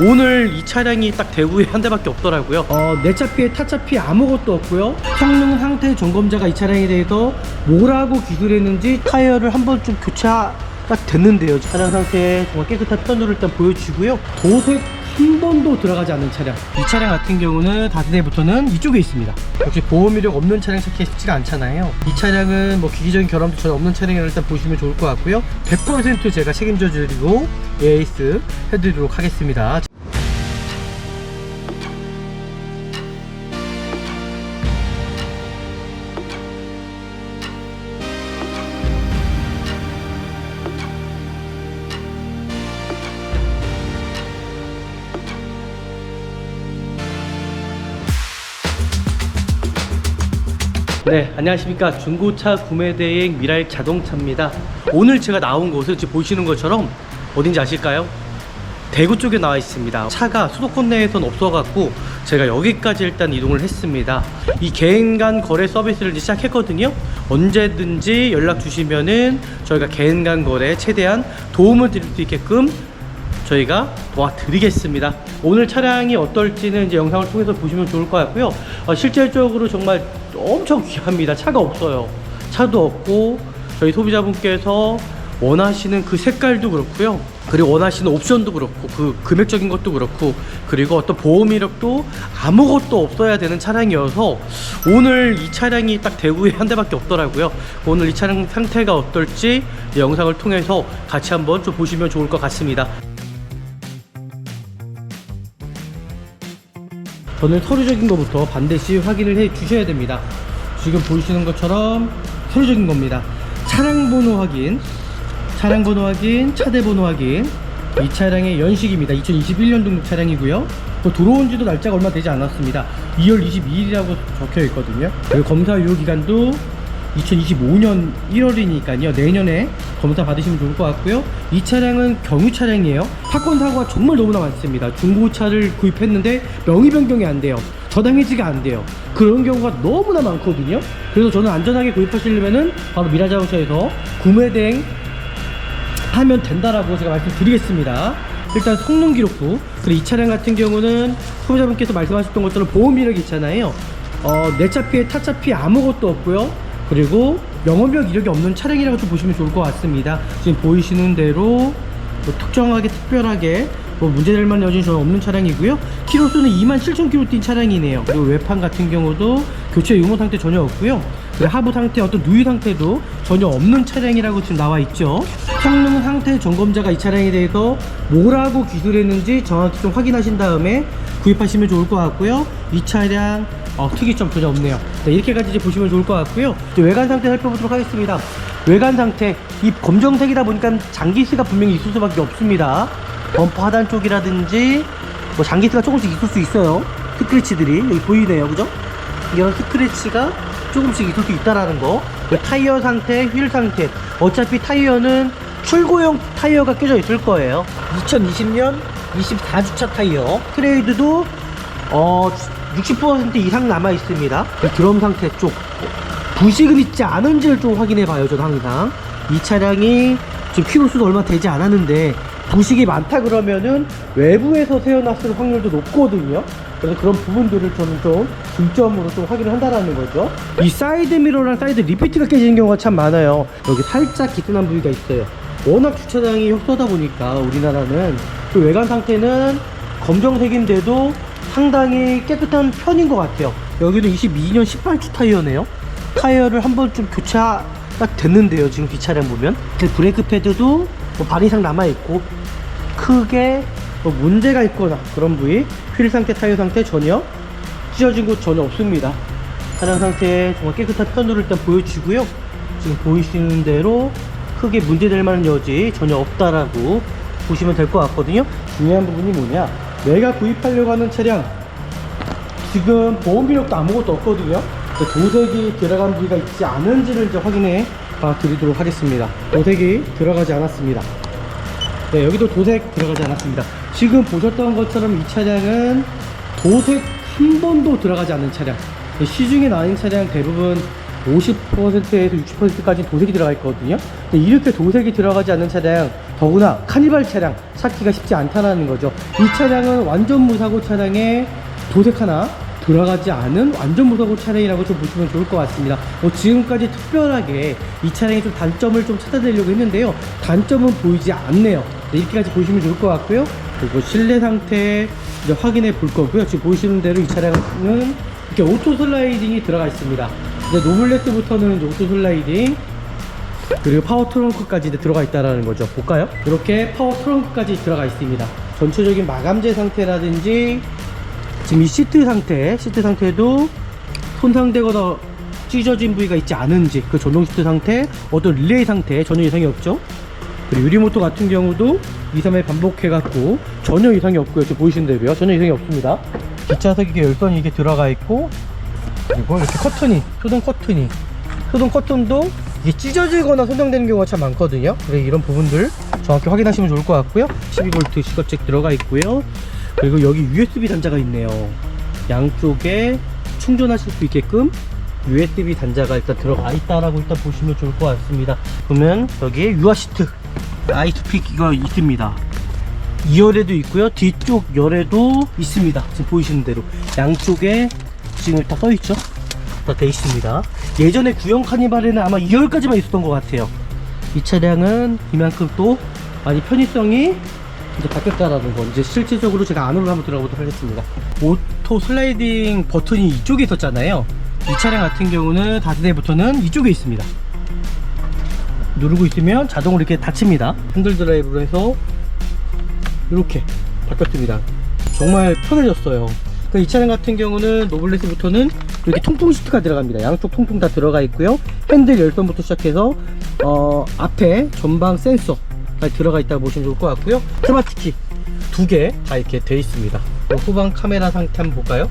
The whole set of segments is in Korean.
오늘 이 차량이 딱 대구에 한 대밖에 없더라고요. 내차 피해 타차 피해 아무것도 없고요. 성능 상태 점검자가 이 차량에 대해서 뭐라고 기술했는지 타이어를 한번 좀 교체가 됐는데요. 차량 상태 정말 깨끗한 편으로 일단 보여주고요. 도색 한 번도 들어가지 않는 차량, 이 차량 같은 경우는 다세대부터는 이쪽에 있습니다. 역시 보험 이력 없는 차량 찾기가 쉽지가 않잖아요. 이 차량은 뭐 기기적인 결함도 전혀 없는 차량이라 일단 보시면 좋을 것 같고요. 100% 제가 책임져 드리고 에이스 해드리도록 하겠습니다. 네, 안녕하십니까. 중고차 구매대행 미랄 자동차입니다. 오늘 제가 나온 곳은 지금 보시는 것처럼 어딘지 아실까요? 대구 쪽에 나와 있습니다. 차가 수도권 내에선 없어갖고 제가 여기까지 일단 이동을 했습니다. 이 개인 간 거래 서비스를 이제 시작했거든요. 언제든지 연락 주시면은 저희가 개인 간 거래에 최대한 도움을 드릴 수 있게끔 저희가 도와드리겠습니다. 오늘 차량이 어떨지는 이제 영상을 통해서 보시면 좋을 것 같고요. 실질적으로 정말 엄청 귀합니다. 차가 없어요. 차도 없고 저희 소비자분께서 원하시는 그 색깔도 그렇고요. 그리고 원하시는 옵션도 그렇고 그 금액적인 것도 그렇고 그리고 어떤 보험 이력도 아무것도 없어야 되는 차량이어서 오늘 이 차량이 딱 대구에 한 대밖에 없더라고요. 오늘 이 차량 상태가 어떨지 영상을 통해서 같이 한번 좀 보시면 좋을 것 같습니다. 저는 서류적인 것부터 반드시 확인을 해 주셔야 됩니다. 지금 보시는 것처럼 서류적인 겁니다. 차량 번호 확인, 차대 번호 확인. 이 차량의 연식입니다. 2021년 등록 차량이고요. 들어온 지도 날짜가 얼마 되지 않았습니다. 2월 22일이라고 적혀 있거든요. 그리고 검사 유효 기간도 2025년 1월이니까요. 내년에 검사 받으시면 좋을 것 같고요. 이 차량은 경유 차량이에요. 사건 사고가 정말 너무나 많습니다. 중고차를 구입했는데 명의 변경이 안 돼요. 저당 해지가 안 돼요. 그런 경우가 너무나 많거든요. 그래서 저는 안전하게 구입하시려면은 바로 미라자동차에서 구매대행 하면 된다라고 제가 말씀드리겠습니다. 일단 성능 기록부, 그리고 이 차량 같은 경우는 소비자분께서 말씀하셨던 것처럼 보험 이력이 있잖아요. 내차 피해 타차 피해 아무것도 없고요. 그리고 영업력 이력이 없는 차량이라고 좀 보시면 좋을 것 같습니다. 지금 보이시는 대로 특정하게 특별하게 문제될 만한 여진이 전혀 없는 차량이고요. 키로수는 27,000km 뛴 차량이네요. 그리고 외판 같은 경우도 교체 유무 상태 전혀 없고요. 그리고 하부 상태 어떤 누유 상태도 전혀 없는 차량이라고 지금 나와 있죠. 성능 상태 점검자가 이 차량에 대해서 뭐라고 기술했는지 정확히 좀 확인하신 다음에 구입하시면 좋을 것 같고요. 이 차량 특이점 전혀 없네요. 네, 이렇게까지 이제 보시면 좋을 것 같고요. 이제 외관 상태 살펴보도록 하겠습니다. 외관 상태, 이 검정색이다 보니까 장기스가 분명히 있을 수밖에 없습니다. 범퍼 하단 쪽이라든지 뭐 장기스가 조금씩 있을 수 있어요. 스크래치들이 여기 보이네요, 그죠? 이런 스크래치가 조금씩 있을 수 있다라는 거. 타이어 상태, 휠 상태. 어차피 타이어는 출고용 타이어가 껴져 있을 거예요. 2020년 24주차 타이어. 트레이드도 60% 이상 남아 있습니다. 드럼 상태 쪽 부식은 있지 않은지를 좀 확인해 봐요. 저는 항상 이 차량이 지금 키로수도 얼마 되지 않았는데 부식이 많다 그러면은 외부에서 세워놨을 확률도 높거든요. 그래서 그런 부분들을 저는 좀 중점으로 좀 확인을 한다라는 거죠. 이 사이드 미러랑 사이드 리피트가 깨지는 경우가 참 많아요. 여기 살짝 기스난 부위가 있어요. 워낙 주차장이 협소하다 보니까 우리나라는 그 외관 상태는 검정색인데도 상당히 깨끗한 편인 것 같아요. 여기도 22년 18주 타이어네요. 타이어를 한번 좀 교체가 됐는데요. 지금 뒷차량 보면 브레이크 패드도 반 이상 남아있고 크게 문제가 있거나 그런 부위, 휠 상태, 타이어 상태 전혀 찢어진 곳 전혀 없습니다. 차량 상태 정말 깨끗한 편으로 일단 보여지고요. 지금 보이시는 대로 크게 문제될 만한 여지 전혀 없다라고 보시면 될 것 같거든요. 중요한 부분이 뭐냐, 내가 구입하려고 하는 차량 지금 보험 비력도 아무것도 없거든요. 도색이 들어간 부위가 있지 않은지를 이제 확인해 봐 드리도록 하겠습니다. 도색이 들어가지 않았습니다. 네, 여기도 도색 들어가지 않았습니다. 지금 보셨던 것처럼 이 차량은 도색 한 번도 들어가지 않는 차량. 시중에 나온 차량 대부분 50%에서 60%까지 도색이 들어가 있거든요. 근데 이렇게 도색이 들어가지 않는 차량 더구나 카니발 차량 찾기가 쉽지 않다는 거죠. 이 차량은 완전 무사고 차량에 도색 하나 들어가지 않은 완전 무사고 차량이라고 좀 보시면 좋을 것 같습니다. 지금까지 특별하게 이 차량의 좀 단점을 좀 찾아내려고 했는데요, 단점은 보이지 않네요. 이렇게까지 보시면 좋을 것 같고요. 그리고 실내 상태 이제 확인해 볼 거고요. 지금 보시는 대로 이 차량은 이렇게 오토 슬라이딩이 들어가 있습니다. 이제 노블레스부터는 이제 오토 슬라이딩, 그리고 파워 트렁크까지 이제 들어가 있다라는 거죠. 볼까요? 이렇게 파워 트렁크까지 들어가 있습니다. 전체적인 마감재 상태라든지 지금 이 시트 상태도 손상되거나 찢어진 부위가 있지 않은지, 그 전동 시트 상태, 어떤 릴레이 상태 전혀 이상이 없죠. 그리고 유리모터 같은 경우도 2, 3회 반복해갖고 전혀 이상이 없고요. 지금 보이시는 대로요, 전혀 이상이 없습니다. 뒷좌석 이게 열선이 이게 들어가 있고, 그리고 이렇게 소등 커튼도 이게 찢어지거나 손상되는 경우가 참 많거든요. 그래서 이런 부분들 정확히 확인하시면 좋을 것 같고요. 12V 시거잭 들어가 있고요. 그리고 여기 USB 단자가 있네요. 양쪽에 충전하실 수 있게끔 USB 단자가 일단 들어가 있다라고 일단 보시면 좋을 것 같습니다. 그러면 여기에 유아 시트 아이스픽 이거 있습니다. 2열에도 있고요, 뒤쪽 열에도 있습니다. 지금 보이시는 대로 양쪽에 지금 다 써있죠? 다 돼 있습니다. 예전에 구형 카니발에는 아마 2열까지만 있었던 것 같아요. 이 차량은 이만큼 또 많이 편의성이 이제 바뀌었다라는 거, 이제 실질적으로 제가 안으로 한번 들어가보도록 하겠습니다. 오토 슬라이딩 버튼이 이쪽에 있었잖아요. 이 차량 같은 경우는 다세대부터는 이쪽에 있습니다. 누르고 있으면 자동으로 이렇게 닫힙니다. 핸들 드라이브로 해서 이렇게 바뀌었습니다. 정말 편해졌어요. 이 차량 같은 경우는 노블레스부터는 이렇게 통풍 시트가 들어갑니다. 양쪽 통풍 다 들어가 있고요. 핸들 열선부터 시작해서 앞에 전방 센서까지 들어가 있다고 보시면 좋을 것 같고요. 스마트키 2개 다 이렇게 돼 있습니다. 후방 카메라 상태 한번 볼까요?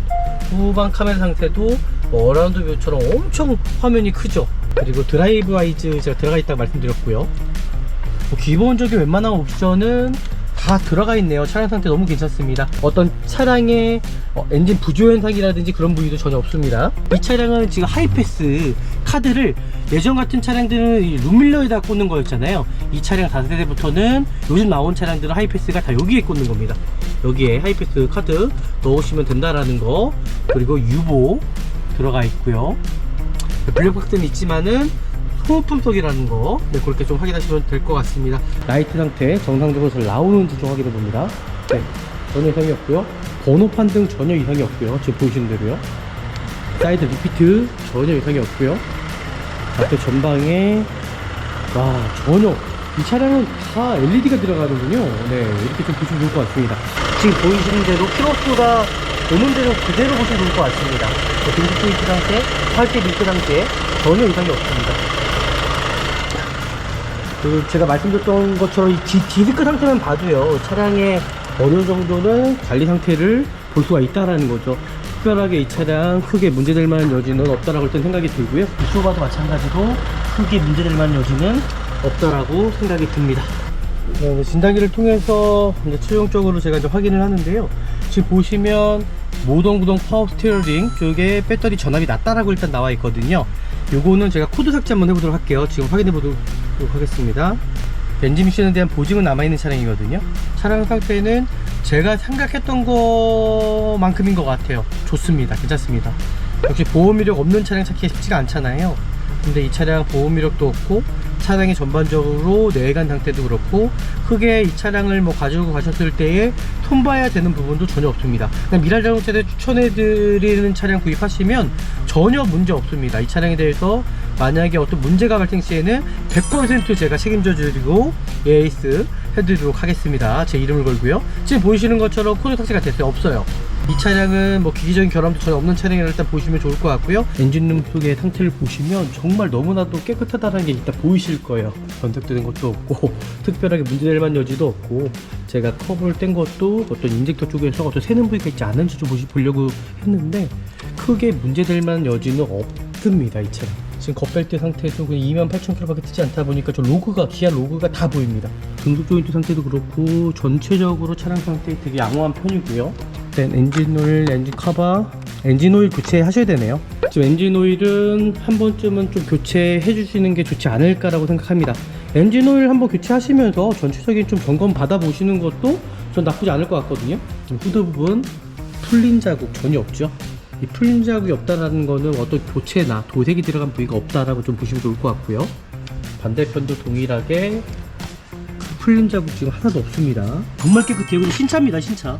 후방 카메라 상태도 어라운드 뷰처럼 엄청 화면이 크죠. 그리고 드라이브 아이즈 제가 들어가 있다고 말씀드렸고요. 기본적인 웬만한 옵션은 다 들어가 있네요. 차량 상태 너무 괜찮습니다. 어떤 차량의 엔진 부조 현상이라든지 그런 부위도 전혀 없습니다. 이 차량은 지금 하이패스 카드를, 예전 같은 차량들은 이 룸밀러에다 꽂는 거였잖아요. 이 차량 4세대부터는 요즘 나온 차량들은 하이패스가 다 여기에 꽂는 겁니다. 여기에 하이패스 카드 넣으시면 된다라는 거. 그리고 유보 들어가 있고요. 블랙박스는 있지만은 소모품석이라는 거, 네, 그렇게 좀 확인하시면 될 것 같습니다. 라이트 상태 정상적으로 잘 나오는지 좀 확인해 봅니다. 네, 전혀 이상이 없고요. 번호판 등 전혀 이상이 없고요. 지금 보시는 대로요. 사이드 리피트 전혀 이상이 없고요. 앞에 전방에 전혀, 이 차량은 다 LED가 들어가는군요. 네, 이렇게 좀 보시면 좋을 것 같습니다. 지금 보이시는 대로 키로수가 오는 대로 그대로 보시면 좋을 것 같습니다. 등급 포인트 상태, 팔대 밀크 상태 전혀 이상이 없습니다. 그 제가 말씀드렸던 것처럼 이 디스크 상태만 봐도요, 차량의 어느 정도는 관리 상태를 볼 수가 있다라는 거죠. 특별하게 이 차량 크게 문제될 만한 여지는 없다라고 일단 생각이 들고요. 이 소바도 마찬가지로 크게 문제될 만한 여지는 없다라고 생각이 듭니다. 진단기를 통해서 이제 최종적으로 제가 이제 확인을 하는데요. 지금 보시면 모던 구동 파워 스티어링 쪽에 배터리 전압이 낮다라고 일단 나와 있거든요. 요거는 제가 코드 삭제 한번 해보도록 할게요. 지금 확인해 보도록 하겠습니다. 엔진 미션에 대한 보증은 남아있는 차량이거든요. 차량 상태는 제가 생각했던 것만큼인 것 같아요. 좋습니다. 괜찮습니다. 역시 보험 이력 없는 차량 찾기가 쉽지가 않잖아요. 근데 이 차량 보험 이력도 없고, 차량이 전반적으로 내관 상태도 그렇고, 크게 이 차량을 가지고 가셨을 때에 손봐야 되는 부분도 전혀 없습니다. 미랄 자동차에 추천해드리는 차량 구입하시면 전혀 문제 없습니다. 이 차량에 대해서 만약에 어떤 문제가 발생 시에는 100% 제가 책임져 드리고 AS 해드리도록 하겠습니다. 제 이름을 걸고요. 지금 보이시는 것처럼 코드 삭제가 됐어요. 없어요. 이 차량은 기기적인 결함도 전혀 없는 차량이라 일단 보시면 좋을 것 같고요. 엔진룸 속의 상태를 보시면 정말 너무나도 깨끗하다는 게 일단 보이실 거예요. 변색된 것도 없고, 특별하게 문제될 만한 여지도 없고, 제가 컵을 뗀 것도 어떤 인젝터 쪽에서 어떤 새는 부위가 있지 않은지 좀 보려고 했는데, 크게 문제될 만한 여지는 없습니다. 이 차량 지금 겉벨트 상태도 28,000km밖에 뜨지 않다 보니까 저 로그가, 기아 로그가 다 보입니다. 등속 조인트 상태도 그렇고 전체적으로 차량 상태 되게 양호한 편이고요. 엔진 오일, 엔진 커버, 엔진 오일 교체하셔야 되네요. 지금 엔진 오일은 한 번쯤은 좀 교체해 주시는 게 좋지 않을까라고 생각합니다. 엔진오일 한번 교체하시면서 전체적인 좀 점검 받아보시는 것도 전 나쁘지 않을 것 같거든요. 후드 부분 풀린 자국 전혀 없죠. 이 풀린 자국이 없다라는 거는 어떤 교체나 도색이 들어간 부위가 없다라고 좀 보시면 좋을 것 같고요. 반대편도 동일하게 풀린 자국 지금 하나도 없습니다. 정말 깨끗해요. 신차입니다. 신차.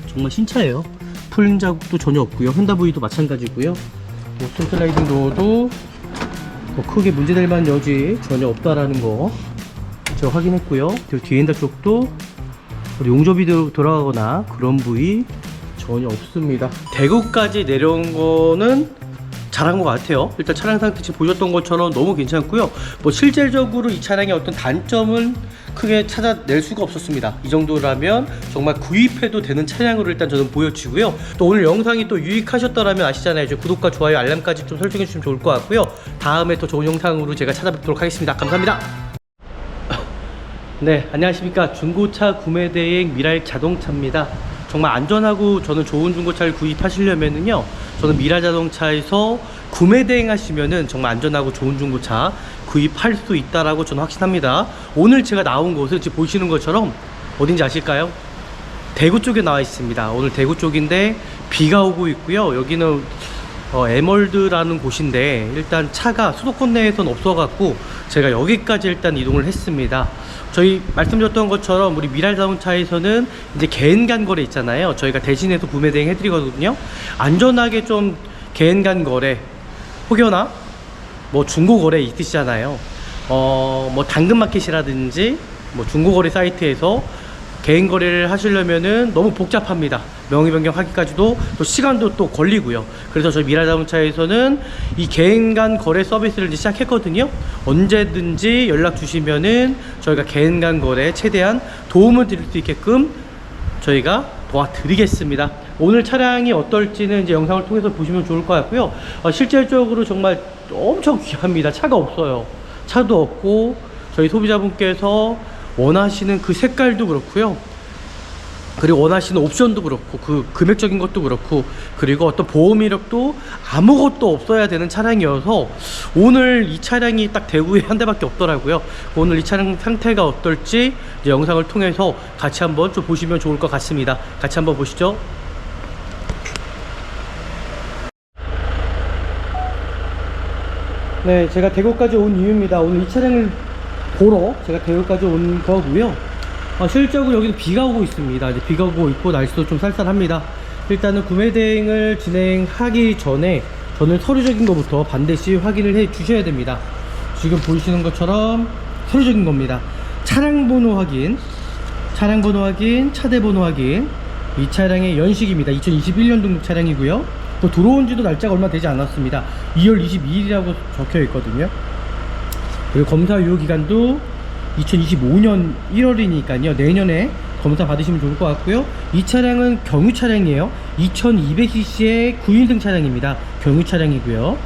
정말 신차예요. 풀린 자국도 전혀 없고요. 휀다 부위도 마찬가지고요. 스트라이딩 도어도 크게 문제될 만한 여지 전혀 없다라는 거 제가 확인했고요. 그리고 뒤엔다 쪽도 용접이 돌아가거나 그런 부위 전혀 없습니다. 대구까지 내려온 거는 잘한 것 같아요. 일단 차량 상태 지금 보셨던 것처럼 너무 괜찮고요. 뭐 실질적으로 이 차량의 어떤 단점은 크게 찾아낼 수가 없었습니다. 이 정도라면 정말 구입해도 되는 차량으로 일단 저는 보여지고요. 또 오늘 영상이 또 유익하셨더라면 아시잖아요. 이제 구독과 좋아요, 알람까지 좀 설정해 주시면 좋을 것 같고요. 다음에 더 좋은 영상으로 제가 찾아뵙도록 하겠습니다. 감사합니다. 네, 안녕하십니까. 중고차 구매대행 미랄 자동차입니다. 정말 안전하고 저는 좋은 중고차를 구입하시려면은요, 저는 미랄 자동차에서 구매 대행하시면은 정말 안전하고 좋은 중고차 구입할 수 있다라고 저는 확신합니다. 오늘 제가 나온 곳은 지금 보시는 것처럼 어딘지 아실까요? 대구 쪽에 나와 있습니다. 오늘 대구 쪽인데 비가 오고 있고요. 여기는 에멀드라는 곳인데 일단 차가 수도권 내에선 없어갖고 제가 여기까지 일단 이동을 했습니다. 저희 말씀드렸던 것처럼 우리 미랄 자동차에서는 이제 개인 간 거래 있잖아요. 저희가 대신해서 구매 대행 해드리거든요. 안전하게 좀 개인 간 거래, 혹여나 뭐 중고 거래 있으시잖아요. 뭐 당근마켓이라든지 뭐 중고 거래 사이트에서 개인 거래를 하시려면은 너무 복잡합니다. 명의 변경하기까지도 또 시간도 또 걸리고요. 그래서 저희 미랄 자동차에서는 이 개인 간 거래 서비스를 이제 시작했거든요. 언제든지 연락 주시면은 저희가 개인 간 거래에 최대한 도움을 드릴 수 있게끔 저희가 도와드리겠습니다. 오늘 차량이 어떨지는 이제 영상을 통해서 보시면 좋을 것 같고요. 실질적으로 정말 엄청 귀합니다. 차가 없어요. 차도 없고 저희 소비자분께서 원하시는 그 색깔도 그렇고요. 그리고 원하시는 옵션도 그렇고 그 금액적인 것도 그렇고 그리고 어떤 보험 이력도 아무것도 없어야 되는 차량이어서 오늘 이 차량이 딱 대구에 한 대밖에 없더라고요. 오늘 이 차량 상태가 어떨지 이제 영상을 통해서 같이 한번 좀 보시면 좋을 것 같습니다. 같이 한번 보시죠. 네, 제가 대구까지 온 이유입니다. 오늘 이 차량을 보러 제가 대구까지 온 거고요. 실적으로 여기는 비가 오고 있습니다. 이제 비가 오고 있고 날씨도 좀 쌀쌀합니다. 일단은 구매 대행을 진행하기 전에 저는 서류적인 것부터 반드시 확인을 해 주셔야 됩니다. 지금 보시는 것처럼 서류적인 겁니다. 차량 번호 확인, 차대 번호 확인. 이 차량의 연식입니다. 2021년 등록 차량이고요. 또 들어온 지도 날짜가 얼마 되지 않았습니다. 2월 22일이라고 적혀 있거든요. 그리고 검사 유효 기간도 2025년 1월이니까요. 내년에 검사 받으시면 좋을 것 같고요. 이 차량은 경유 차량이에요. 2200cc의 9인승 차량입니다. 경유 차량이고요.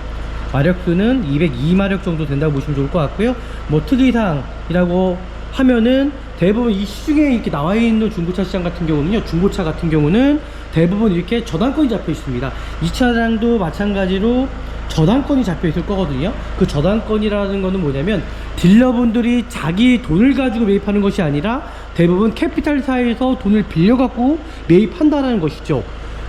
마력수는 202마력 정도 된다고 보시면 좋을 것 같고요. 뭐 특이사항이라고 하면은 대부분 이 시중에 이렇게 나와 있는 중고차 시장 같은 경우는요, 중고차 같은 경우는 대부분 이렇게 저당권이 잡혀 있습니다. 이 차량도 마찬가지로 저당권이 잡혀 있을 거거든요. 그 저당권이라는 거는 뭐냐면 딜러분들이 자기 돈을 가지고 매입하는 것이 아니라 대부분 캐피탈사에서 돈을 빌려 갖고 매입한다라는 것이죠.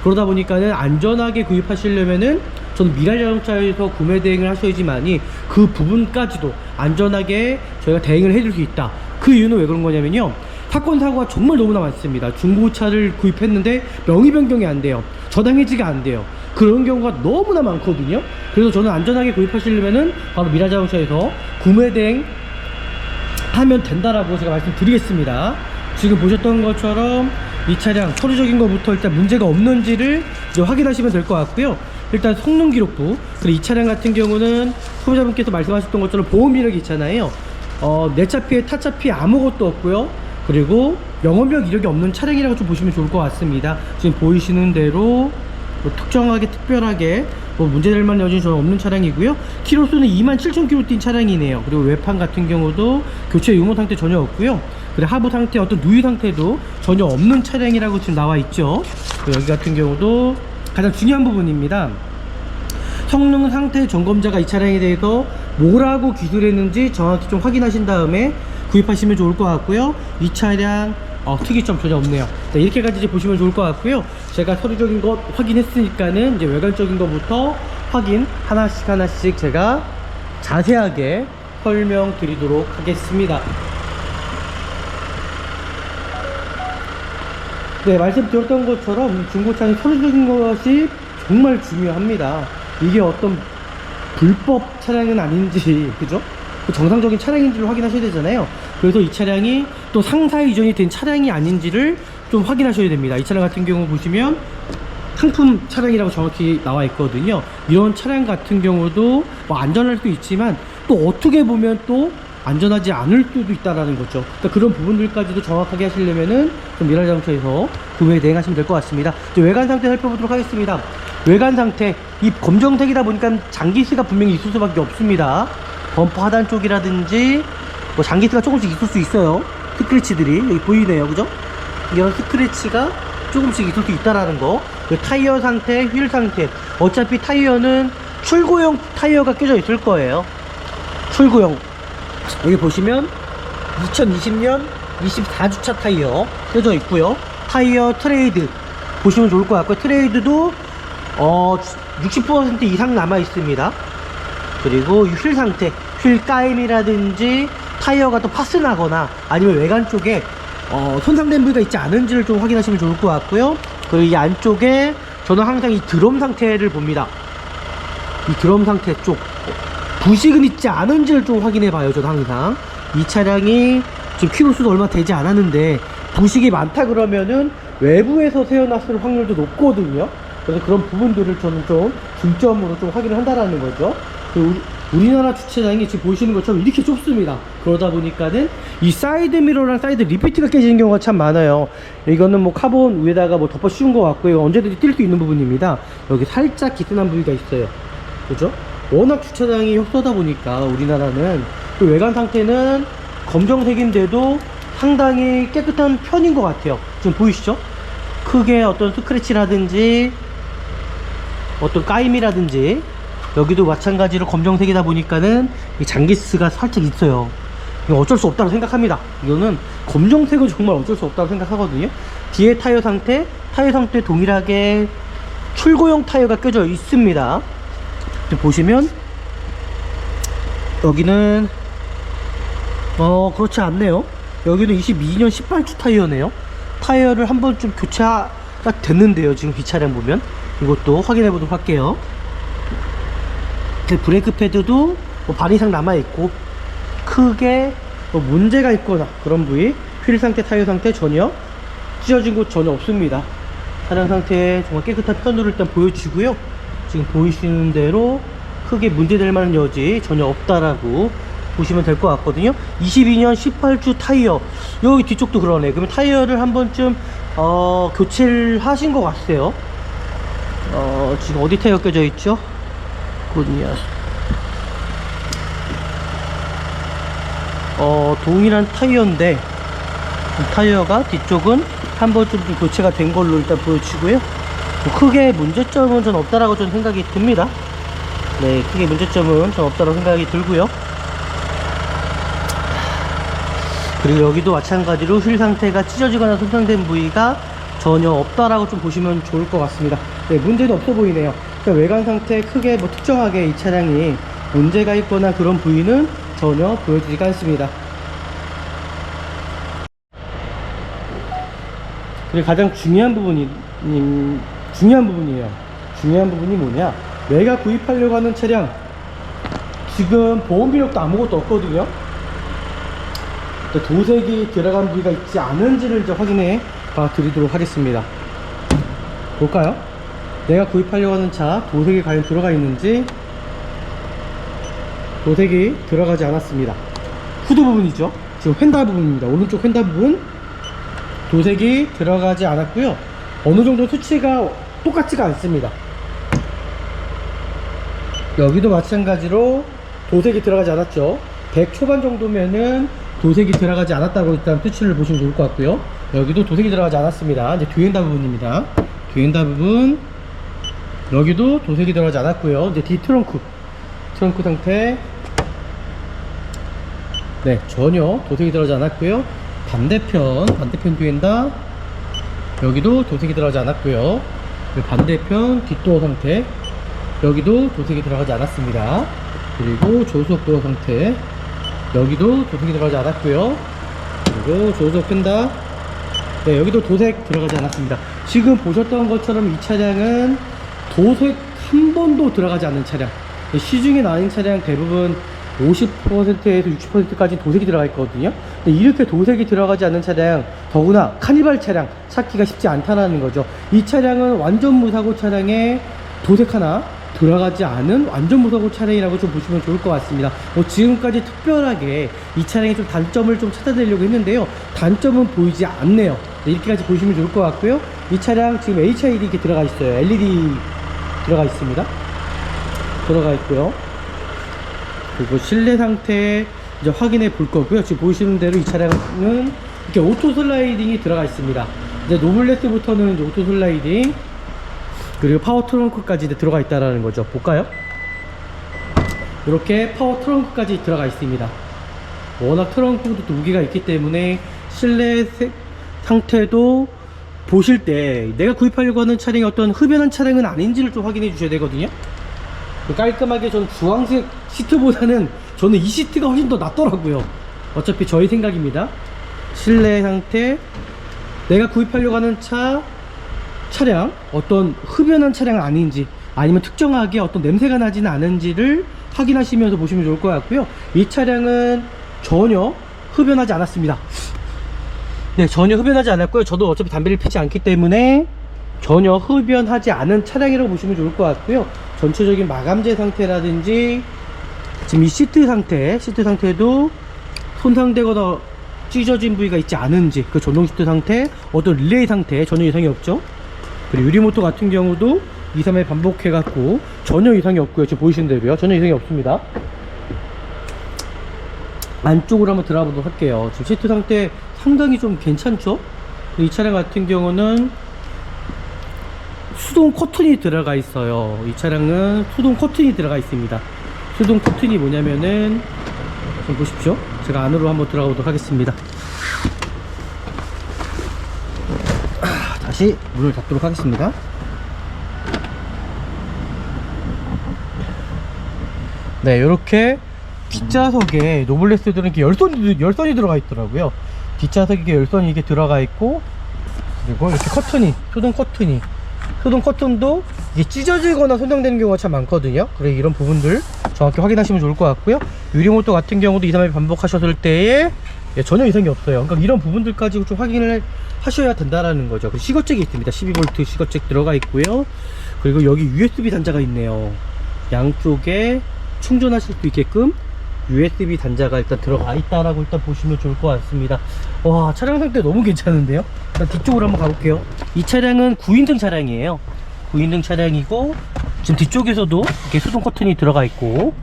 그러다 보니까는 안전하게 구입하시려면은 저는 미랄 자동차에서 구매 대행을 하셔야지만이 그 부분까지도 안전하게 저희가 대행을 해줄 수 있다. 그 이유는 왜 그런 거냐면요, 사건 사고가 정말 너무나 많습니다. 중고차를 구입했는데 명의 변경이 안 돼요. 저당 해지가 안 돼요. 그런 경우가 너무나 많거든요. 그래서 저는 안전하게 구입하시려면은 바로 미랄 자동차에서 구매 대행 하면 된다라고 제가 말씀드리겠습니다. 지금 보셨던 것처럼 이 차량 서류적인 것부터 일단 문제가 없는지를 이제 확인하시면 될 것 같고요. 일단 성능 기록부, 그리고 이 차량 같은 경우는 소비자분께서 말씀하셨던 것처럼 보험 이력이 있잖아요. 내 차 피해 타 차 피해 아무것도 없고요. 그리고 영업력 이력이 없는 차량이라고 좀 보시면 좋을 것 같습니다. 지금 보이시는 대로 뭐 특정하게 특별하게 뭐 문제될 만한 여지는 전혀 없는 차량이고요. 키로수는 27,000km 뛴 차량이네요. 그리고 외판 같은 경우도 교체 유무 상태 전혀 없고요. 그리고 하부 상태 어떤 누유 상태도 전혀 없는 차량이라고 지금 나와 있죠. 여기 같은 경우도 가장 중요한 부분입니다. 성능 상태 점검자가 이 차량에 대해서 뭐라고 기술했는지 정확히 좀 확인하신 다음에 구입하시면 좋을 것 같고요. 이 차량 특이점 전혀 없네요. 자, 이렇게까지 이제 보시면 좋을 것 같고요. 제가 서류적인 것 확인했으니까는 이제 외관적인 것부터 확인 하나씩 제가 자세하게 설명드리도록 하겠습니다. 네, 말씀드렸던 것처럼 중고차는 서류적인 것이 정말 중요합니다. 이게 어떤 불법 차량은 아닌지, 그죠? 정상적인 차량인지를 확인하셔야 되잖아요. 그래서 이 차량이 또 상사 이전이 된 차량이 아닌지를 좀 확인하셔야 됩니다. 이 차량 같은 경우 보시면 상품 차량이라고 정확히 나와 있거든요. 이런 차량 같은 경우도 뭐 안전할 수도 있지만 또 어떻게 보면 또 안전하지 않을 수도 있다라는 거죠. 그러니까 그런 부분들까지도 정확하게 하시려면은 좀 미라자동차에서 구매 대행하시면 될 것 같습니다. 이제 외관 상태 살펴보도록 하겠습니다. 외관 상태, 이 검정색이다 보니까 장기스가 분명히 있을 수밖에 없습니다. 범퍼 하단 쪽이라든지 뭐 장기스가 조금씩 있을 수 있어요. 스크래치들이 여기 보이네요, 그죠? 이런 스크래치가 조금씩 있을 수 있다라는 거. 타이어 상태, 휠 상태, 어차피 타이어는 출고용 타이어가 껴져 있을 거예요. 출고용, 여기 보시면 2020년 24주차 타이어 껴져 있고요. 타이어 트레이드 보시면 좋을 것 같고요. 트레이드도 60% 이상 남아 있습니다. 그리고 휠 상태, 휠 까임이라든지 타이어가 또 파스나거나 아니면 외관 쪽에 손상된 부위가 있지 않은지를 좀 확인하시면 좋을 것 같고요. 그리고 이 안쪽에 저는 항상 이 드럼 상태를 봅니다. 이 드럼 상태 쪽 부식은 있지 않은지를 좀 확인해 봐요. 저는 항상 이 차량이 지금 키로수도 얼마 되지 않았는데 부식이 많다 그러면은 외부에서 세워놨을 확률도 높거든요. 그래서 그런 부분들을 저는 좀 중점으로 좀 확인을 한다라는 거죠. 우리나라 주차장이 지금 보시는 것처럼 이렇게 좁습니다. 그러다 보니까는 이 사이드 미러랑 사이드 리피트가 깨지는 경우가 참 많아요. 이거는 뭐 카본 위에다가 뭐 덮어 씌운 것 같고요. 언제든지 뛸 수 있는 부분입니다. 여기 살짝 기스난 부위가 있어요. 그죠? 워낙 주차장이 협소하다 보니까 우리나라는 그 외관 상태는 검정색인데도 상당히 깨끗한 편인 것 같아요. 지금 보이시죠? 크게 어떤 스크래치라든지 어떤 까임이라든지 여기도 마찬가지로 검정색이다 보니까는 이 장기스가 살짝 있어요. 이거 어쩔 수 없다고 생각합니다. 이거는 검정색은 정말 어쩔 수 없다고 생각하거든요. 뒤에 타이어 상태 동일하게 출고용 타이어가 껴져 있습니다. 보시면 여기는 그렇지 않네요. 여기는 22년 18주 타이어네요. 타이어를 한 번쯤 교체가 됐는데요. 지금 이 차량 보면 이것도 확인해 보도록 할게요. 브레이크 패드도 뭐 반 이상 남아있고 크게 뭐 문제가 있거나 그런 부위, 휠 상태, 타이어 상태 전혀 찢어진 곳 전혀 없습니다. 차량 상태 정말 깨끗한 편으로 일단 보여지고요. 지금 보이시는 대로 크게 문제될 만한 여지 전혀 없다라고 보시면 될 것 같거든요. 22년 18주 타이어, 여기 뒤쪽도 그러네. 그러면 타이어를 한 번쯤 교체를 하신 것 같아요. 지금 어디 타이어 껴져 있죠? 동일한 타이어인데 이 타이어가 뒤쪽은 한 번쯤 교체가 된 걸로 일단 보여지고요. 크게 문제점은 전 없다라고 저는 생각이 듭니다. 네, 크게 문제점은 전 없다라고 생각이 들고요. 그리고 여기도 마찬가지로 휠 상태가 찢어지거나 손상된 부위가 전혀 없다라고 좀 보시면 좋을 것 같습니다. 네, 문제도 없어 보이네요. 그러니까 외관 상태 크게 뭐 특정하게 이 차량이 문제가 있거나 그런 부위는 전혀 보여지지가 않습니다. 그리고 가장 중요한 부분이에요. 중요한 부분이 뭐냐? 내가 구입하려고 하는 차량 지금 보험 비용도 아무것도 없거든요. 도색이 들어간 부위가 있지 않은지를 이제 확인해 봐 드리도록 하겠습니다. 볼까요? 내가 구입하려고 하는 차 도색이 과연 들어가 있는지. 도색이 들어가지 않았습니다. 후드 부분이죠. 지금 휀다 부분입니다. 오른쪽 휀다 부분 도색이 들어가지 않았고요. 어느 정도 수치가 똑같지가 않습니다. 여기도 마찬가지로 도색이 들어가지 않았죠. 100 초반 정도면은 도색이 들어가지 않았다고 일단 수치를 보시면 좋을 것 같고요. 여기도 도색이 들어가지 않았습니다. 이제 뒤엔다 부분입니다. 뒤엔다 부분 여기도 도색이 들어가지 않았고요. 이제 뒤 트렁크 상태 네, 전혀 도색이 들어가지 않았고요. 반대편 뒤엔다. 여기도 도색이 들어가지 않았고요. 그리고 반대편 뒷도어 상태, 여기도 도색이 들어가지 않았습니다. 그리고 조수석 도어 상태, 여기도 도색이 들어가지 않았고요. 그리고 조수석 펜다, 네, 여기도 도색 들어가지 않았습니다. 지금 보셨던 것처럼 이 차량은 도색 한 번도 들어가지 않는 차량. 시중에 나온 차량 대부분 50%에서 60%까지 도색이 들어가 있거든요. 근데 이렇게 도색이 들어가지 않는 차량, 더구나 카니발 차량 찾기가 쉽지 않다는 거죠. 이 차량은 완전 무사고 차량에 도색 하나 들어가지 않은 완전 무사고 차량이라고 좀 보시면 좋을 것 같습니다. 지금까지 특별하게 이 차량의 좀 단점을 좀 찾아내려고 했는데요, 단점은 보이지 않네요. 네, 이렇게까지 보시면 좋을 것 같고요. 이 차량 지금 HID 이렇게 들어가 있어요. LED 들어가 있습니다. 들어가 있고요. 그리고 실내 상태 이제 확인해 볼 거고요. 지금 보시는 대로 이 차량은 이렇게 오토 슬라이딩이 들어가 있습니다. 이제 노블레스부터는 이제 오토 슬라이딩, 그리고 파워 트렁크까지 이제 들어가 있다라는 거죠. 볼까요? 이렇게 파워 트렁크까지 들어가 있습니다. 워낙 트렁크도 두 개가 있기 때문에 실내 상태도 보실 때 내가 구입하려고 하는 차량이 어떤 흡연한 차량은 아닌지를 좀 확인해 주셔야 되거든요. 깔끔하게 저는 주황색 시트보다는 저는 이 시트가 훨씬 더 낫더라고요. 어차피 저희 생각입니다. 실내 상태, 내가 구입하려고 하는 차량 어떤 흡연한 차량은 아닌지, 아니면 특정하게 어떤 냄새가 나지는 않은지를 확인하시면서 보시면 좋을 것 같고요. 이 차량은 전혀 흡연하지 않았습니다. 네, 전혀 흡연하지 않았고요. 저도 어차피 담배를 피지 않기 때문에 전혀 흡연하지 않은 차량이라고 보시면 좋을 것 같고요. 전체적인 마감재 상태라든지 지금 이 시트 상태도 손상되거나 찢어진 부위가 있지 않은지, 그 전동 시트 상태, 어떤 릴레이 상태 전혀 이상이 없죠. 그리고 유리모터 같은 경우도 2, 3회 반복해 갖고 전혀 이상이 없고요. 지금 보이시는 대로요, 전혀 이상이 없습니다. 안쪽으로 한번 들어가 보도록 할게요. 지금 시트 상태 상당히 좀 괜찮죠. 이 차량 같은 경우는 수동 커튼이 들어가 있어요. 이 차량은 수동 커튼이 들어가 있습니다. 수동 커튼이 뭐냐면은, 좀 보십시오. 제가 안으로 한번 들어가 보도록 하겠습니다. 다시 문을 닫도록 하겠습니다. 네, 이렇게 뒷좌석에 노블레스들은 이렇게 열선이 들어가 있더라고요. 뒷좌석에 열선이 이게 들어가 있고, 그리고 이렇게 수동 커튼도 이게 찢어지거나 손상되는 경우가 참 많거든요. 그래서 이런 부분들 정확히 확인하시면 좋을 것 같고요. 유리모터 같은 경우도 2, 3회 반복하셨을 때에 전혀 이상이 없어요. 그러니까 이런 부분들까지 좀 확인을 하셔야 된다라는 거죠. 그리고 시거잭이 있습니다. 12V 시거잭 들어가 있고요. 그리고 여기 USB 단자가 있네요. 양쪽에 충전하실 수 있게끔 USB 단자가 일단 들어가 있다라고 일단 보시면 좋을 것 같습니다. 와, 차량 상태 너무 괜찮은데요. 일단 뒤쪽으로 한번 가볼게요. 이 차량은 9인승 차량이에요. 9인승 차량이고, 지금 뒤쪽에서도 이렇게 수동 커튼이 들어가 있고,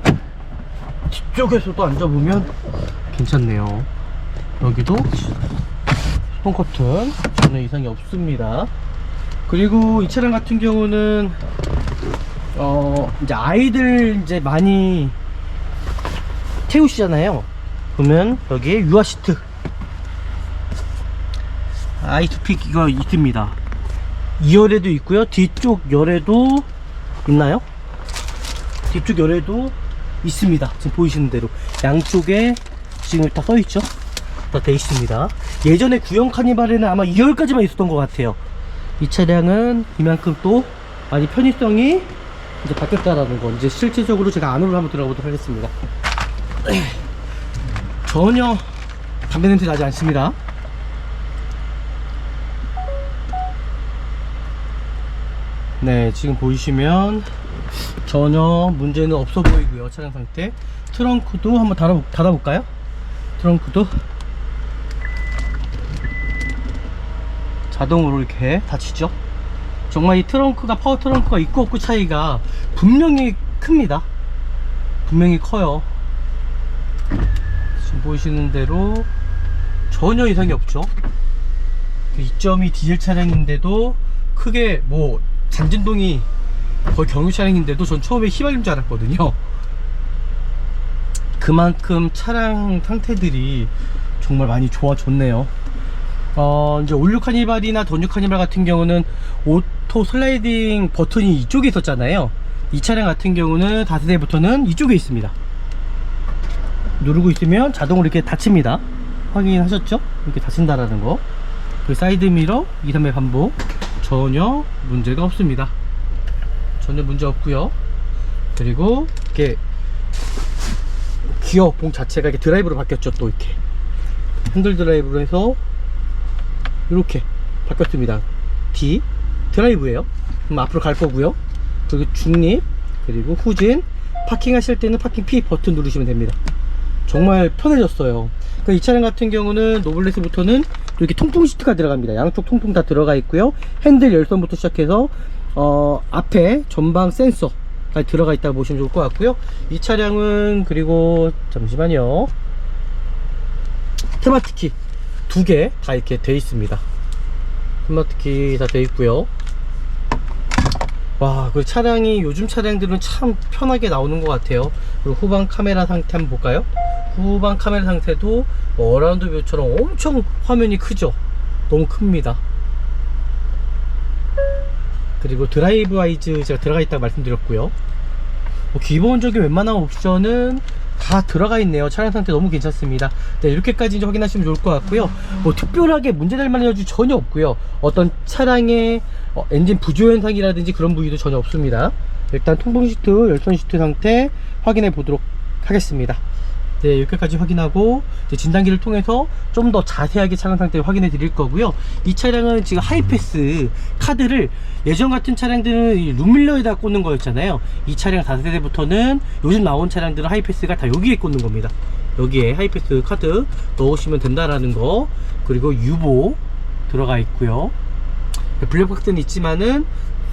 뒤쪽에서도 앉아보면 괜찮네요. 여기도 수동 커튼 전혀 이상이 없습니다. 그리고 이 차량 같은 경우는 이제 아이들 이제 많이 태우시잖아요. 그러면 여기에 유아 시트 아이스픽 이거 있습니다. 2열에도 있고요. 뒤쪽 열에도 있나요? 뒤쪽 열에도 있습니다. 지금 보이시는 대로 양쪽에 지금 다 써있죠? 다 돼 있습니다. 예전에 구형 카니발에는 아마 2열까지만 있었던 것 같아요. 이 차량은 이만큼 또 많이 편의성이 이제 바뀌었다라는 거, 이제 실질적으로 제가 안으로 한번 들어가보도록 하겠습니다. 전혀 담배 냄새 나지 않습니다. 네, 지금 보이시면 전혀 문제는 없어 보이고요. 차량 상태. 트렁크도 한번 닫아볼까요? 트렁크도 자동으로 이렇게 닫히죠. 정말 이 트렁크가 파워 트렁크가 있고 없고 차이가 분명히 큽니다. 분명히 커요. 지금 보이시는 대로 전혀 이상이 없죠. 2.2 디젤 차량인데도 크게 뭐 잔진동이 거의 경유 차량인데도 전 처음에 휘발유인 줄 알았거든요. 그만큼 차량 상태들이 정말 많이 좋아졌네요. 이제 올류 카니발이나 던유 카니발 같은 경우는 오토 슬라이딩 버튼이 이쪽에 있었잖아요. 이 차량 같은 경우는 다세대부터는 이쪽에 있습니다. 누르고 있으면 자동으로 이렇게 닫힙니다. 확인하셨죠? 이렇게 닫힌다라는 거. 그 사이드 미러 2, 3회 반복 전혀 문제가 없습니다. 전혀 문제 없고요. 그리고 이렇게 기어 봉 자체가 이렇게 드라이브로 바뀌었죠. 또 이렇게 핸들 드라이브로 해서 이렇게 바뀌었습니다. D 드라이브예요. 그럼 앞으로 갈 거고요. 그리고 중립, 그리고 후진, 파킹 하실 때는 파킹 P 버튼 누르시면 됩니다. 정말 편해졌어요. 그러니까 이 차량 같은 경우는 노블레스부터는 이렇게 통풍 시트가 들어갑니다. 양쪽 통풍 다 들어가 있고요. 핸들 열선부터 시작해서 앞에 전방 센서까지 들어가 있다고 보시면 좋을 것 같고요. 이 차량은 그리고 잠시만요. 스마트키 2개 다 이렇게 돼 있습니다. 스마트키 다 돼 있고요. 와, 그 차량이 요즘 차량들은 참 편하게 나오는 것 같아요. 그리고 후방 카메라 상태 한번 볼까요? 후방 카메라 상태도 어라운드 뷰처럼 엄청 화면이 크죠. 너무 큽니다. 그리고 드라이브 아이즈 제가 들어가 있다고 말씀드렸고요. 기본적인 웬만한 옵션은 다 들어가 있네요. 차량 상태 너무 괜찮습니다. 네, 이렇게까지 이제 확인하시면 좋을 것 같고요. 특별하게 문제될 만한 여지 전혀 없고요. 어떤 차량의 엔진 부조 현상이라든지 그런 부위도 전혀 없습니다. 일단 통풍 시트, 열선 시트 상태 확인해 보도록 하겠습니다. 네, 이렇게까지 확인하고 이제 진단기를 통해서 좀 더 자세하게 차량 상태를 확인해 드릴 거고요. 이 차량은 지금 하이패스 카드를 예전 같은 차량들은 룸밀러에다 꽂는 거였잖아요. 이 차량 4세대부터는 요즘 나온 차량들은 하이패스가 다 여기에 꽂는 겁니다. 여기에 하이패스 카드 넣으시면 된다라는 거. 그리고 유보 들어가 있고요. 블랙박스는 있지만은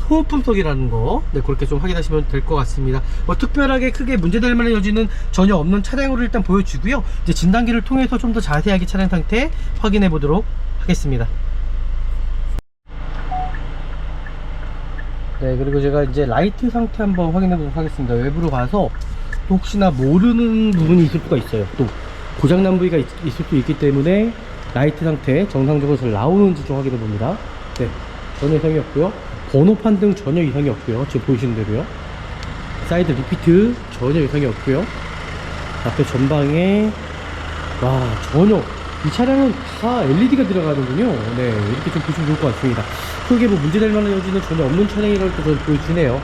소모품석이라는 거, 네, 그렇게 좀 확인하시면 될 것 같습니다. 특별하게 크게 문제될 만한 여지는 전혀 없는 차량으로 일단 보여주고요. 이제 진단기를 통해서 좀 더 자세하게 차량 상태 확인해 보도록 하겠습니다. 네, 그리고 제가 이제 라이트 상태 한번 확인해 보도록 하겠습니다. 외부로 가서 또 혹시나 모르는 부분이 있을 수가 있어요. 또 고장난 부위가 있을 수 있기 때문에 라이트 상태 정상적으로 잘 나오는지 좀 확인해 봅니다. 네, 전혀 이상이 없고요. 번호판 등 전혀 이상이 없고요. 지금 보이시는 대로요. 사이드 리피트 전혀 이상이 없고요. 앞에 전방에 전혀 이 차량은 다 LED가 들어가는군요. 네, 이렇게 좀 보시면 좋을 것 같습니다. 크게 뭐 문제될 만한 여지는 전혀 없는 차량이라고 또 저는 보여주네요.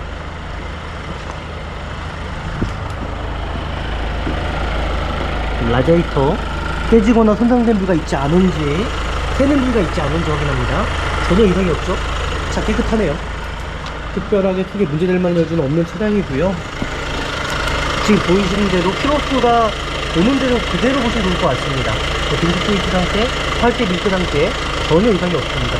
라디에이터 깨지거나 손상된 부위가 있지 않은지, 새는 부위가 있지 않은지 확인합니다. 전혀 이상이 없죠? 자, 깨끗하네요. 특별하게 크게 문제될 만한 여지는 없는 차량이고요. 지금 보이시는 대로 키로수가 오는 대로 그대로 보시면 좋을 것 같습니다. 등속 스위치 상태, 활대 밀크 상태 전혀 이상이 없습니다.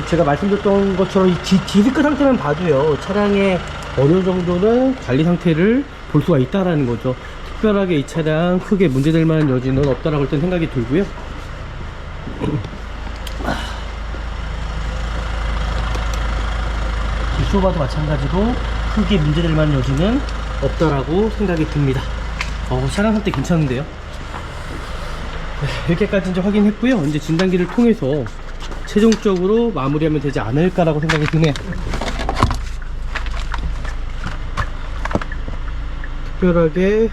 제가 말씀드렸던 것처럼 이 디스크 상태만 봐도요, 차량의 어느 정도는 관리 상태를 볼 수가 있다라는 거죠. 특별하게 이 차량 크게 문제될 만한 여지는 없다라고 일단 생각이 들고요. 기소바도 마찬가지로 크게 문제될 만한 여지는 없다라고 생각이 듭니다. 차량 상태 괜찮은데요. 네, 이렇게까지 이제 확인했고요. 이제 진단기를 통해서 최종적으로 마무리하면 되지 않을까라고 생각이 드네요. 특별하게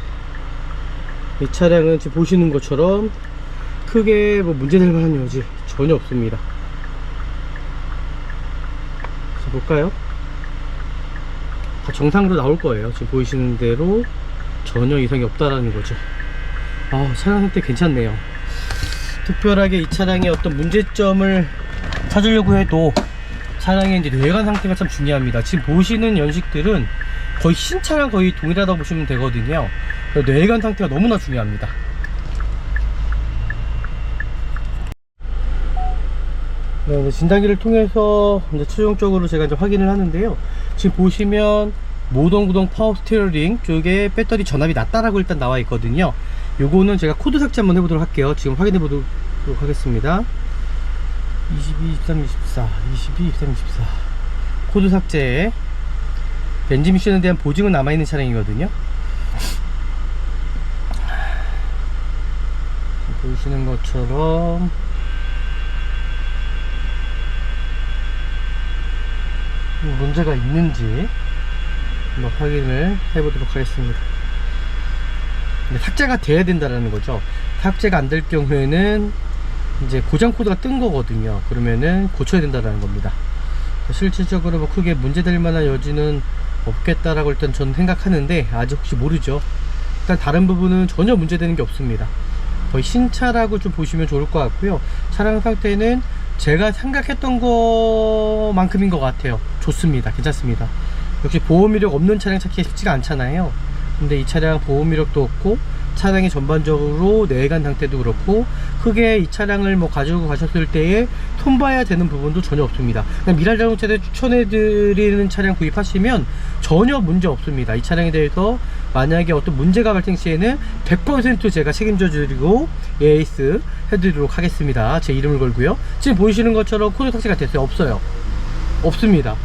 이 차량은 지금 보시는 것처럼 크게 뭐 문제될 만한 여지 전혀 없습니다. 그래서 볼까요? 다 정상으로 나올 거예요. 지금 보이시는 대로 전혀 이상이 없다라는 거죠. 차량 상태 괜찮네요. 특별하게 이 차량의 어떤 문제점을 찾으려고 해도 차량의 이제 외관 상태가 참 중요합니다. 지금 보시는 연식들은 거의 신차랑 거의 동일하다고 보시면 되거든요. 외관 상태가 너무나 중요합니다. 네, 진단기를 통해서 이제 최종적으로 제가 이제 확인을 하는데요. 지금 보시면 모던 구동 파워 스티어링 쪽에 배터리 전압이 낮다라고 일단 나와 있거든요. 요거는 제가 코드 삭제 한번 해보도록 할게요. 지금 확인해 보도록 하겠습니다. 22, 23, 24, 22, 23, 24 코드 삭제. 엔진 미션에 대한 보증은 남아있는 차량이거든요. 보시는 것처럼 문제가 있는지 한번 확인을 해보도록 하겠습니다. 근데 삭제가 돼야 된다는 거죠. 삭제가 안 될 경우에는 이제 고장 코드가 뜬 거거든요. 그러면은 고쳐야 된다는 겁니다. 실질적으로 뭐 크게 문제될 만한 여지는 없겠다라고 일단 저는 생각하는데, 아직 혹시 모르죠. 일단 다른 부분은 전혀 문제되는 게 없습니다. 거의 신차라고 좀 보시면 좋을 것 같고요. 차량 상태는 제가 생각했던 것만큼인 것 같아요. 좋습니다. 괜찮습니다. 역시 보험 이력 없는 차량 찾기가 쉽지가 않잖아요. 근데 이 차량 보험 이력도 없고, 차량의 전반적으로 내관 상태도 그렇고, 크게 이 차량을 뭐 가지고 가셨을 때에 손봐야 되는 부분도 전혀 없습니다. 그냥 미랄자동차에 추천해드리는 차량 구입하시면 전혀 문제 없습니다. 이 차량에 대해서 만약에 어떤 문제가 발생 시에는 100% 제가 책임져 드리고 AS 해드리도록 하겠습니다. 제 이름을 걸고요. 지금 보이시는 것처럼 코드 삭제가 됐어요? 없어요. 없습니다.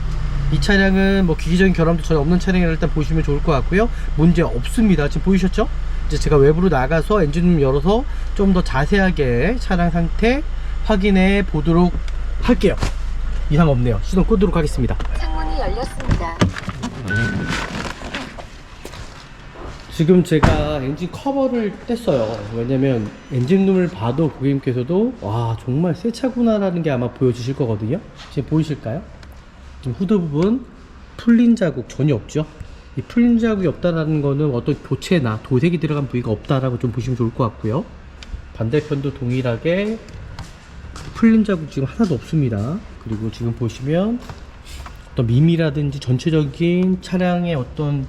이 차량은 뭐 기기적인 결함도 전혀 없는 차량이라 일단 보시면 좋을 것 같고요. 문제 없습니다. 지금 보이셨죠? 이제 제가 외부로 나가서 엔진룸 열어서 좀 더 자세하게 차량 상태 확인해 보도록 할게요. 이상 없네요. 시동 끄도록 하겠습니다. 창문이 열렸습니다. 지금 제가 엔진 커버를 뗐어요. 왜냐면 엔진룸을 봐도 고객님께서도 와, 정말 새 차구나 라는 게 아마 보여지실 거거든요. 지금 보이실까요? 지금 후드 부분 풀린 자국 전혀 없죠. 이 풀린 자국이 없다라는 거는 어떤 교체나 도색이 들어간 부위가 없다라고 좀 보시면 좋을 것 같고요. 반대편도 동일하게 풀린 자국 지금 하나도 없습니다. 그리고 지금 보시면 어떤 미미라든지 전체적인 차량의 어떤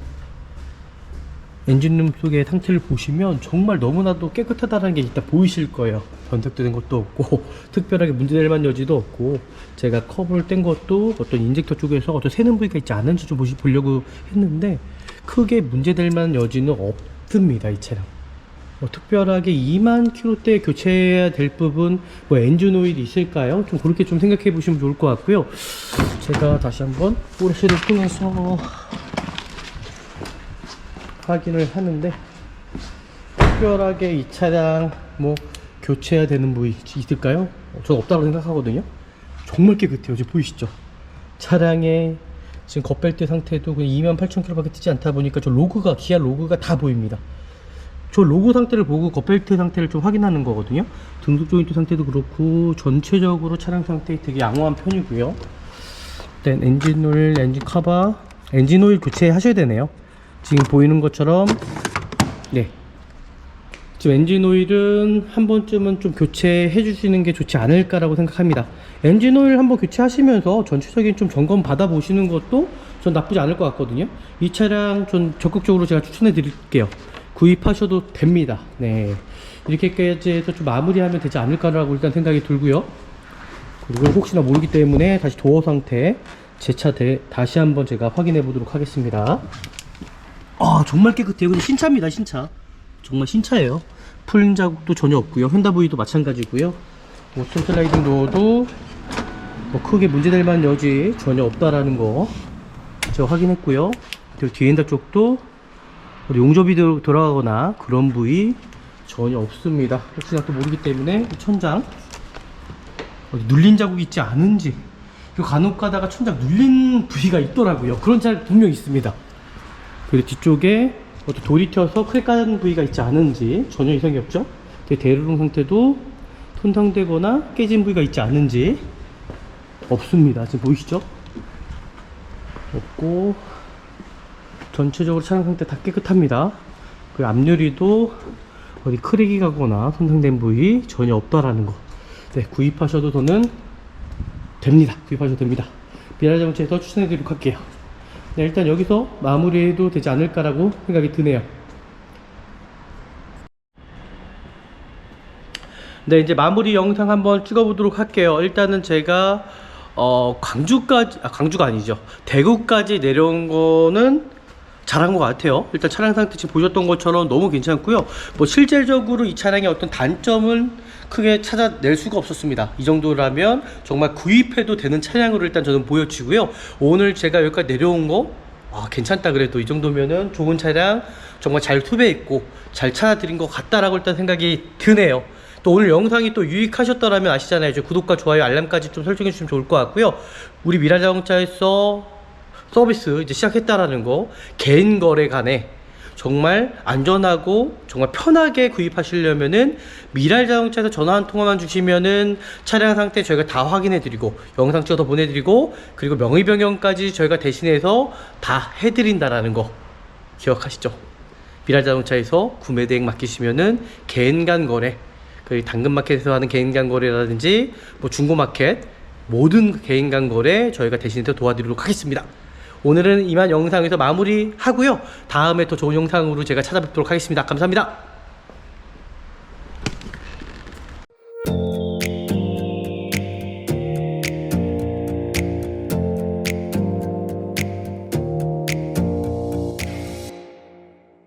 엔진룸 속의 상태를 보시면 정말 너무나도 깨끗하다는 게 일단 보이실 거예요. 변색된 것도 없고 특별하게 문제될 만한 여지도 없고, 제가 커브를 뗀 것도 어떤 인젝터 쪽에서 어떤 새는 부위가 있지 않은지 좀 보려고 했는데 크게 문제될 만한 여지는 없습니다. 이 차량 특별하게 2만 킬로대 교체해야 될 부분, 뭐 엔진 오일이 있을까요? 좀 그렇게 좀 생각해 보시면 좋을 것 같고요. 제가 다시 한번 포르쉐를 통해서 확인을 하는데, 특별하게 이 차량 뭐 교체해야 되는 부위 있을까요? 저는 없다고 생각하거든요. 정말 깨끗해요. 지금 보이시죠? 차량의 지금 겉벨트 상태도 그냥 28,000km 밖에 뛰지 않다 보니까 저 로고가, 기아 로고가 다 보입니다. 저 로고 상태를 보고 겉벨트 상태를 좀 확인하는 거거든요. 등속 조인트 상태도 그렇고 전체적으로 차량 상태 되게 양호한 편이고요. 일단 엔진 오일, 엔진 커버, 엔진 오일 교체하셔야 되네요. 지금 보이는 것처럼 네, 지금 엔진 오일은 한 번쯤은 좀 교체해 주시는 게 좋지 않을까라고 생각합니다. 엔진 오일 한번 교체하시면서 전체적인 좀 점검 받아 보시는 것도 전 나쁘지 않을 것 같거든요. 이 차량 좀 적극적으로 제가 추천해 드릴게요. 구입하셔도 됩니다. 네, 이렇게까지 해서 좀 마무리하면 되지 않을까라고 일단 생각이 들고요. 그리고 혹시나 모르기 때문에 다시 도어 상태 제 차 다시 한번 제가 확인해 보도록 하겠습니다. 아, 정말 깨끗해요. 근데 신차입니다. 신차 정말 신차예요. 풀린 자국도 전혀 없고요. 휀다 부위도 마찬가지고요. 오토 슬라이딩 도어도 뭐 크게 문제될 만한 여지 전혀 없다라는 거 제가 확인했고요. 그리고 뒤에 핸들 쪽도 용접이 들어가거나 그런 부위 전혀 없습니다. 혹시나 또 모르기 때문에 천장 어디 눌린 자국이 있지 않은지, 그리고 간혹 가다가 천장 눌린 부위가 있더라고요. 그런 차 분명 있습니다. 그리고 뒤쪽에 어떤 돌이 튀어서 크게 까는 부위가 있지 않은지 전혀 이상이 없죠. 대루동 상태도 손상되거나 깨진 부위가 있지 않은지 없습니다. 지금 보이시죠? 없고 전체적으로 차량 상태 다 깨끗합니다. 그 앞유리도 어디 크랙이 가거나 손상된 부위 전혀 없다라는 거. 네, 구입하셔도 저는 됩니다. 구입하셔도 됩니다. 미랄자동차에서 추천해드리도록 할게요. 네, 일단 여기서 마무리해도 되지 않을까라고 생각이 드네요. 네, 이제 마무리 영상 한번 찍어보도록 할게요. 일단은 제가 광주가 아니죠, 대구까지 내려온 거는 잘한 것 같아요. 일단 차량 상태 지금 보셨던 것처럼 너무 괜찮고요. 뭐 실질적으로 이 차량의 어떤 단점은 크게 찾아낼 수가 없었습니다. 이 정도라면 정말 구입해도 되는 차량으로 일단 저는 보여지고요. 오늘 제가 여기까지 내려온 거 괜찮다 그래도 이 정도면은 좋은 차량 정말 잘 수배했고 잘 찾아드린 것 같다라고 일단 생각이 드네요. 또 오늘 영상이 또 유익하셨더라면 아시잖아요. 이제 구독과 좋아요, 알람까지 좀 설정해 주시면 좋을 것 같고요. 우리 미랄자동차에서 서비스 이제 시작했다라는 거, 개인 거래 간에 정말 안전하고 정말 편하게 구입하시려면은 미랄자동차에서 전화 한 통화만 주시면은 차량 상태 저희가 다 확인해 드리고 영상 찍어서 보내드리고, 그리고 명의 변경까지 저희가 대신해서 다 해드린다라는 거 기억하시죠? 미랄자동차에서 구매 대행 맡기시면은 개인 간 거래, 그 당근마켓에서 하는 개인 간 거래라든지 뭐 중고마켓 모든 개인 간 거래 저희가 대신해서 도와드리도록 하겠습니다. 오늘은 이만 영상에서 마무리 하고요. 다음에 또 좋은 영상으로 제가 찾아뵙도록 하겠습니다. 감사합니다.